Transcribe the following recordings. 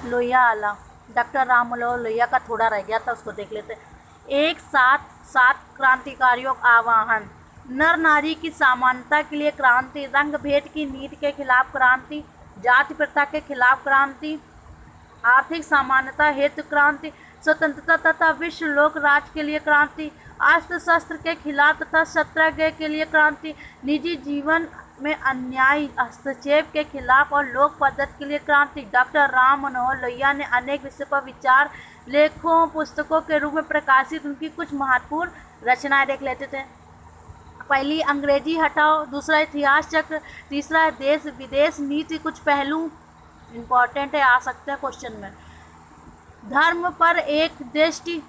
लोहिया आला। डॉक्टर राम मनोहर लोहिया का थोड़ा रह गया था, उसको देख लेते हैं। एक साथ सात क्रांतिकारियों का आह्वान। नर नारी की समानता के लिए क्रांति, रंग भेद की नीति के खिलाफ क्रांति, जाति प्रथा के खिलाफ क्रांति, आर्थिक समानता हेतु क्रांति, स्वतंत्रता तथा विश्व लोक राज के लिए क्रांति, अस्त्र शस्त्र के खिलाफ तथा सत्याग्रह के लिए क्रांति, निजी जीवन में अन्यायी हस्तक्षेप के खिलाफ और लोक पद्धति के लिए क्रांति। डॉक्टर राम मनोहर लोहिया ने अनेक विषयों पर विचार लेखों पुस्तकों के रूप में प्रकाशित उनकी कुछ महत्वपूर्ण रचनाएं देख लेते थे। पहली अंग्रेजी हटाओ, दूसरा इतिहास चक्र, तीसरा देश विदेश नीति, कुछ पहलू इम्पॉर्टेंट है, आ सकते हैं क्वेश्चन में। धर्म पर एक दृष्टि,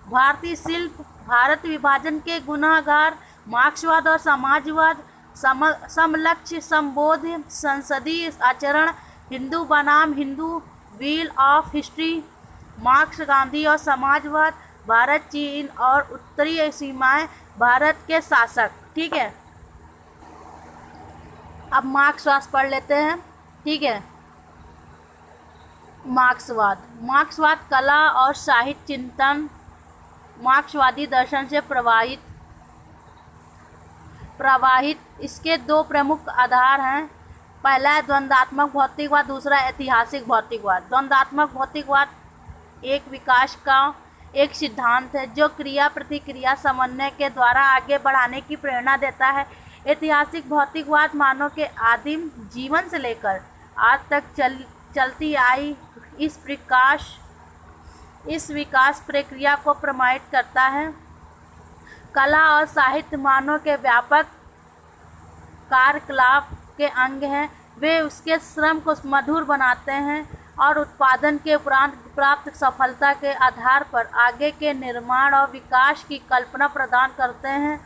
भारतीय शिल्प, भारत विभाजन के गुनाहगार, मार्क्सवाद और समाजवाद, समलक्ष्य संबोध, संसदीय आचरण, हिंदू बनाम Hindu, wheel of history, marks Gandhi और समाजवाद, भारत चीन और उत्तरी सीमाएं, भारत के शासक। ठीक है, अब मार्क्सवाद पढ़ लेते हैं। ठीक है, मार्क्सवाद कला और साहित्य चिंतन, मार्क्सवादी दर्शन से प्रवाहित इसके दो प्रमुख आधार हैं। पहला है द्वंद्वात्मक भौतिकवाद, दूसरा ऐतिहासिक भौतिकवाद। द्वंद्वात्मक भौतिकवाद एक विकास का एक सिद्धांत है जो क्रिया प्रतिक्रिया समन्वय के द्वारा आगे बढ़ाने की प्रेरणा देता है। ऐतिहासिक भौतिकवाद मानव के आदिम जीवन से लेकर आज तक चलती आई इस विकास प्रक्रिया को प्रमाणित करता है। कला और साहित्य मानव के व्यापक कार्यकलाप के अंग हैं। वे उसके श्रम को मधुर बनाते हैं और उत्पादन के उपरांत प्राप्त सफलता के आधार पर आगे के निर्माण और विकास की कल्पना प्रदान करते हैं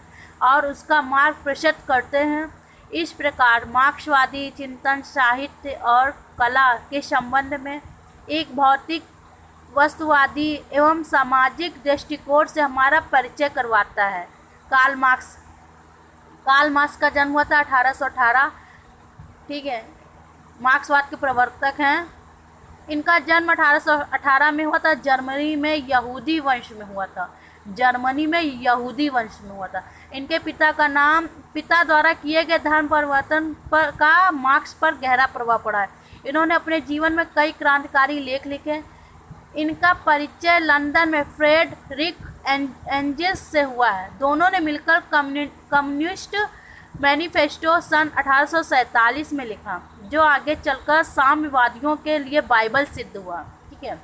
और उसका मार्ग प्रशस्त करते हैं। इस प्रकार मार्क्सवादी चिंतन साहित्य और कला के संबंध में एक भौतिक वस्तुवादी एवं सामाजिक दृष्टिकोण से हमारा परिचय करवाता है। कार्ल मार्क्स का जन्म हुआ था 1818। ठीक है, मार्क्सवाद के प्रवर्तक हैं। इनका जन्म 1818 में हुआ था, जर्मनी में यहूदी वंश में हुआ था। इनके पिता द्वारा किए गए धर्म परिवर्तन का मार्क्स पर गहरा प्रभाव पड़ा है। इन्होंने अपने जीवन में कई क्रांतिकारी लेख लिखे। इनका परिचय लंदन में फ्रेडरिक एंजल्स से हुआ है। दोनों ने मिलकर कम्युनिस्ट मैनिफेस्टो सन 1847 में लिखा, जो आगे चलकर साम्यवादियों के लिए बाइबल सिद्ध हुआ। ठीक है,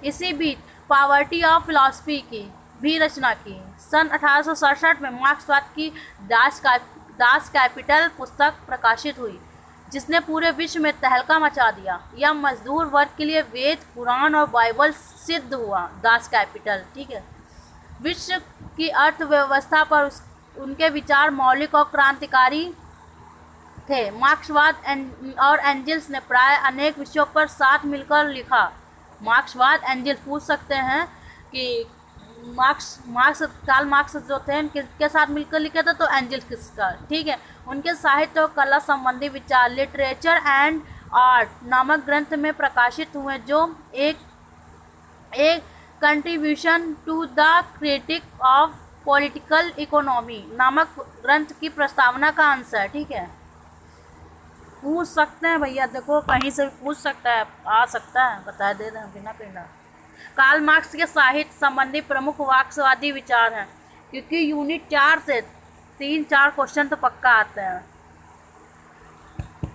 इसी बीच पॉवर्टी ऑफ फिलॉसफी की भी रचना की। सन 1867 में मार्क्सवाद की दास कैपिटल पुस्तक प्रकाशित हुई, जिसने पूरे विश्व में तहलका मचा दिया। यह मजदूर वर्ग के लिए वेद, पुराण और बाइबल सिद्ध हुआ। दास कैपिटल, ठीक है, विश्व की अर्थव्यवस्था पर उनके विचार मौलिक और क्रांतिकारी थे। मार्क्सवाद और एंजल्स ने प्राय अनेक विषयों पर साथ मिलकर लिखा। मार्क्सवाद एंजल्स पूछ सकते हैं कि कार्ल मार्क्स जो थे किसके साथ मिलकर लिखे थे, तो एंजल्स किसका। ठीक है, उनके साहित्य और कला संबंधी विचार लिटरेचर एंड आर्ट नामक ग्रंथ में प्रकाशित हुए, जो एक contribution to the critique of political economy नामक ग्रंथ की प्रस्तावना का अंश है। ठीक है, पूछ सकते हैं भैया, देखो कहीं से भी पूछ सकता है, आ सकता है, बता दे रहे हैं बिना पढ़ना। कार्ल मार्क्स के साहित्य संबंधी प्रमुख मार्क्सवादी विचार हैं, क्योंकि यूनिट 4 से 3-4 क्वेश्चन तो पक्का आते हैं।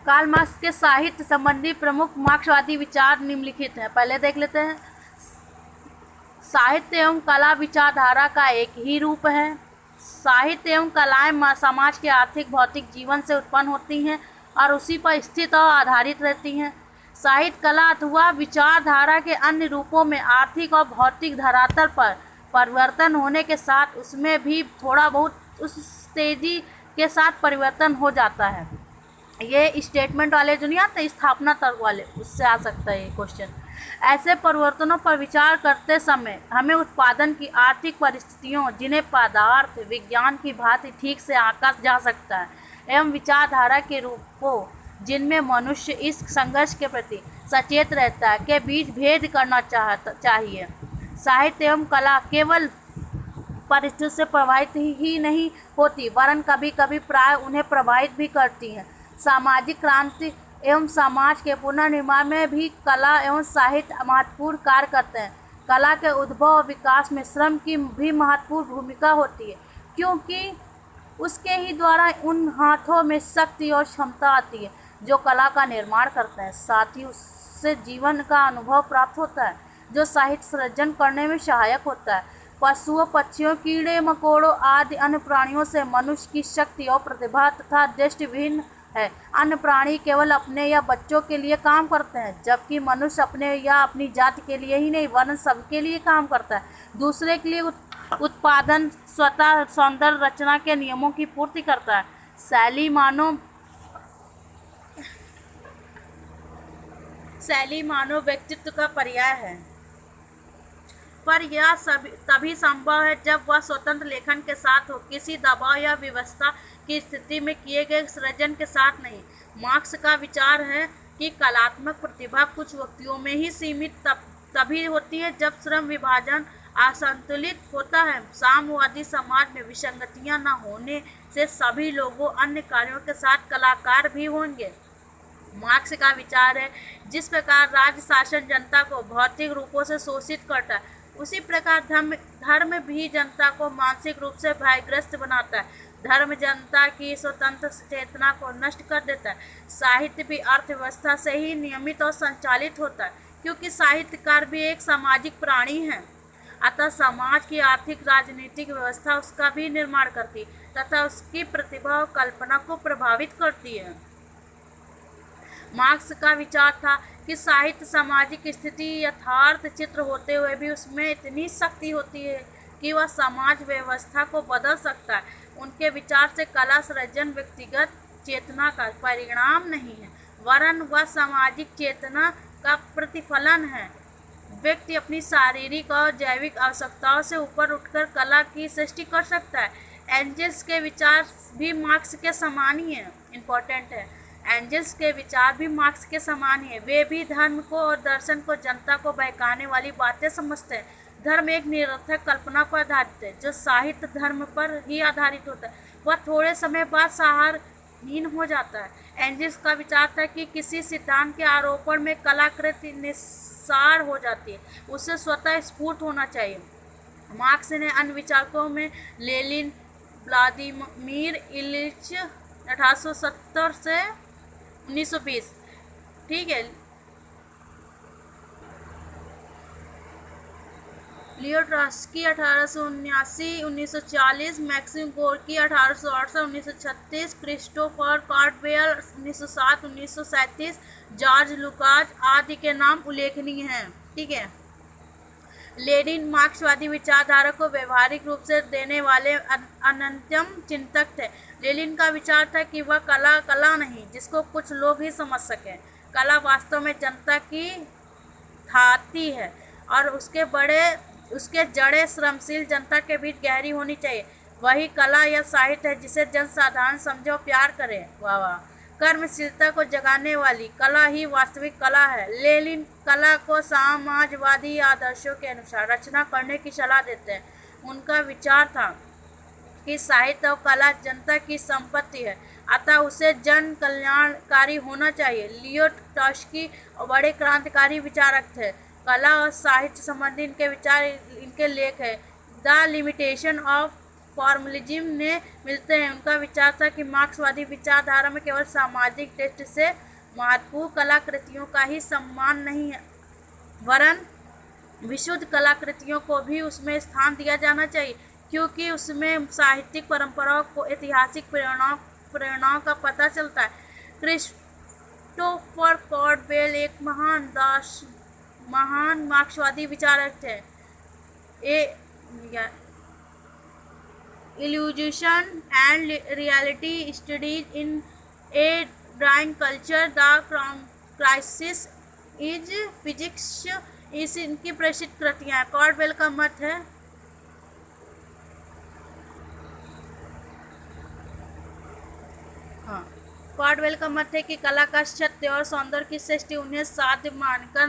कार्ल मार्क्स के साहित्य संबंधी प्रमुख मार्क्सवादी विचार निम्नलिखित हैं। पहले देख लेते हैं। साहित्य एवं कला विचारधारा का एक ही रूप है। साहित्य एवं कलाएं समाज के आर्थिक भौतिक जीवन से उत्पन्न होती हैं और उसी पर स्थित और आधारित रहती हैं। साहित्य कला अथवा विचारधारा के अन्य रूपों में आर्थिक और भौतिक धरातल पर परिवर्तन होने के साथ उसमें भी थोड़ा बहुत उस तेजी के साथ परिवर्तन हो जाता है। ये स्टेटमेंट वाले जो नहीं आते, स्थापना तर्क वाले, उससे आ सकता है ये क्वेश्चन। ऐसे परिवर्तनों पर विचार करते समय हमें उत्पादन की आर्थिक परिस्थितियों, जिन्हें पदार्थ विज्ञान की भांति ठीक से आंका जा सकता है, एवं विचारधारा के रूप को जिनमें मनुष्य इस संघर्ष के प्रति सचेत रहता है के बीच भेद करना चाहिए। साहित्य एवं कला केवल परिस्थिति से प्रभावित ही नहीं होती, वरन कभी कभी प्राय उन्हें प्रभावित भी करती हैं। सामाजिक क्रांति एवं समाज के पुनर्निर्माण में भी कला एवं साहित्य महत्वपूर्ण कार्य करते हैं। कला के उद्भव और विकास में श्रम की भी महत्वपूर्ण भूमिका होती है, क्योंकि उसके ही द्वारा उन हाथों में शक्ति और क्षमता आती है जो कला का निर्माण करते हैं। साथ ही उससे जीवन का अनुभव प्राप्त होता है जो साहित्य सृजन करने में सहायक होता है। पशुओं, पक्षियों, कीड़े मकोड़ों आदि अन्य प्राणियों से मनुष्य की शक्ति और प्रतिभा तथा दृष्टि भिन्न है। अन्य प्राणी केवल अपने या बच्चों के लिए काम करते हैं, जबकि मनुष्य अपने या अपनी जाति के लिए ही नहीं वरन सबके लिए काम करता है। दूसरे के लिए उत्पादन, स्वतः सौंदर्य रचना के नियमों की पूर्ति करता है। शैली मानव व्यक्तित्व का पर्याय है, पर यह तभी संभव है जब वह स्वतंत्र लेखन के साथ हो, किसी दबाव या व्यवस्था की स्थिति में किए गए सृजन के साथ नहीं। मार्क्स का विचार है कि कलात्मक प्रतिभा कुछ व्यक्तियों में ही सीमित तभी होती है जब श्रम विभाजन असंतुलित होता है। साम्यवादी समाज में विसंगतियां न होने से सभी लोगों अन्य कार्यों के साथ कलाकार भी होंगे। मार्क्स का विचार है जिस प्रकार राज्य शासन जनता को भौतिक रूपों से शोषित करता है, उसी प्रकार धर्म भी जनता को मानसिक रूप से भयग्रस्त बनाता है। धर्म जनता की स्वतंत्र चेतना को नष्ट कर देता है। साहित्य भी अर्थव्यवस्था से ही नियमित और संचालित होता है, क्योंकि साहित्यकार भी एक सामाजिक प्राणी है। अतः समाज की आर्थिक राजनीतिक व्यवस्था उसका भी निर्माण करती तथा उसकी प्रतिभा और कल्पना को प्रभावित करती है। मार्क्स का विचार था कि साहित्य सामाजिक स्थिति यथार्थ चित्र होते हुए भी उसमें इतनी शक्ति होती है कि वह समाज व्यवस्था को बदल सकता है। उनके विचार से कला सृजन व्यक्तिगत चेतना का परिणाम नहीं है, वरन वह सामाजिक चेतना का प्रतिफलन है। व्यक्ति अपनी शारीरिक और जैविक आवश्यकताओं से ऊपर उठकर कला की सृष्टि कर सकता है। एंजल्स के विचार भी मार्क्स के समान ही है, इम्पोर्टेंट है। एंजल्स के विचार भी मार्क्स के समान ही है। वे भी धर्म को और दर्शन को जनता को बहकाने वाली बातें समझते हैं। धर्म एक निरर्थक कल्पना पर आधारित है, जो साहित्य धर्म पर ही आधारित होता है। वह थोड़े समय बाद सहारहीन हो जाता है। एंजल्स का विचार था कि किसी सिद्धांत के आरोपण में कलाकृति निस्सार हो जाती है, उसे स्वतः स्फूर्त होना चाहिए। मार्क्स ने अन्य विचारकों में लेनिन, व्लादिमीर इलिच 1870 से 1920, ठीक है, लियो ट्रॉट्स्की 1879-1940, मैक्सिम गोर्की 1808 से 1936, क्रिस्टोफर कार्डवेल 1907-1937, जॉर्ज लुकास आदि के नाम उल्लेखनीय हैं। ठीक है। लेनिन मार्क्सवादी विचारधारा को व्यवहारिक रूप से देने वाले अनन्यतम चिंतक थे। लेनिन का विचार था कि वह कला नहीं जिसको कुछ लोग ही समझ सकें। कला वास्तव में जनता की थाती है और उसके जड़े श्रमशील जनता के बीच गहरी होनी चाहिए। वही कला या साहित्य है जिसे जनसाधारण समझे और प्यार करे। वाह वाह। कर्मशीलता को जगाने वाली कला ही वास्तविक कला है। लेनिन कला को समाजवादी आदर्शों के अनुसार रचना करने की सलाह देते हैं। उनका विचार था कि साहित्य और कला जनता की संपत्ति है, अतः उसे जन कल्याणकारी होना चाहिए। लियो ट्रॉट्स्की बड़े क्रांतिकारी विचारक थे। कला और साहित्य संबंधी इनके विचार, इनके लेख है द लिमिटेशन ऑफ फॉर्मलिज्म ने मिलते हैं। उनका विचार था कि मार्क्सवादी विचारधारा में केवल सामाजिक दृष्टि से महत्वपूर्ण कलाकृतियों का ही सम्मान नहीं है, वरन विशुद्ध कलाकृतियों को भी उसमें स्थान दिया जाना चाहिए, क्योंकि उसमें साहित्यिक परंपराओं को ऐतिहासिक प्रेरणाओं का पता चलता है। क्रिस्टोफर कार्डवेल एक महान मार्क्सवादी विचारक थे। Illusion and reality studies in A drawing culture, the crisis is physics, इस इनकी प्रसिद्ध कृतियाँ। कार्डवेल का मत है हाँ कॉर्डवेल का मत है कि कला का सत्य और सौंदर्य की सृष्टि उन्हें साध मानकर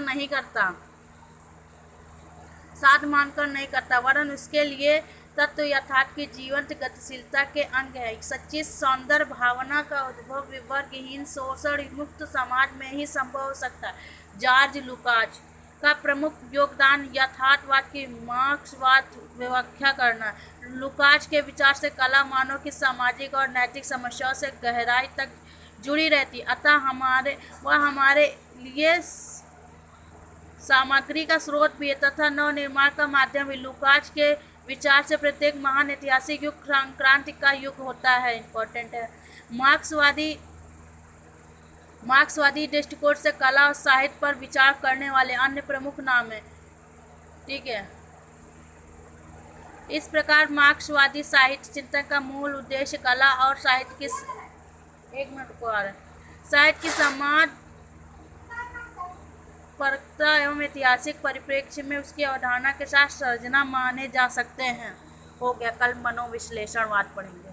नहीं करता, वरन उसके लिए तत्व यथार्थ की जीवंत गतिशीलता के अंग है। सच्ची सौंदर्य भावना का उद्भव विवर्गहीन शोषण मुक्त समाज में ही संभव हो सकता है। जॉर्ज लुकाच का प्रमुख योगदान यथार्थवाद की मार्क्सवाद व्याख्या करना। लुकाच के विचार से कला मानव की सामाजिक और नैतिक समस्याओं से गहराई तक जुड़ी रहती, अतः हमारे लिए सामग्री का स्रोत भी है तथा नवनिर्माण का माध्यम भी। लुकाच के विचार से प्रत्येक महान ऐतिहासिक युग क्रांति का युग होता है। इम्पोर्टेंट है। मार्क्सवादी दृष्टिकोण से कला और साहित्य पर विचार करने वाले अन्य प्रमुख नाम हैं। ठीक है। इस प्रकार मार्क्सवादी साहित्य चिंतन का मूल उद्देश्य कला और साहित्य की साहित्य की समाज परकता एवं ऐतिहासिक परिप्रेक्ष्य में उसकी अवधारणा के साथ सर्जना माने जा सकते हैं। हो गया। कल मनोविश्लेषणवाद पढ़ेंगे।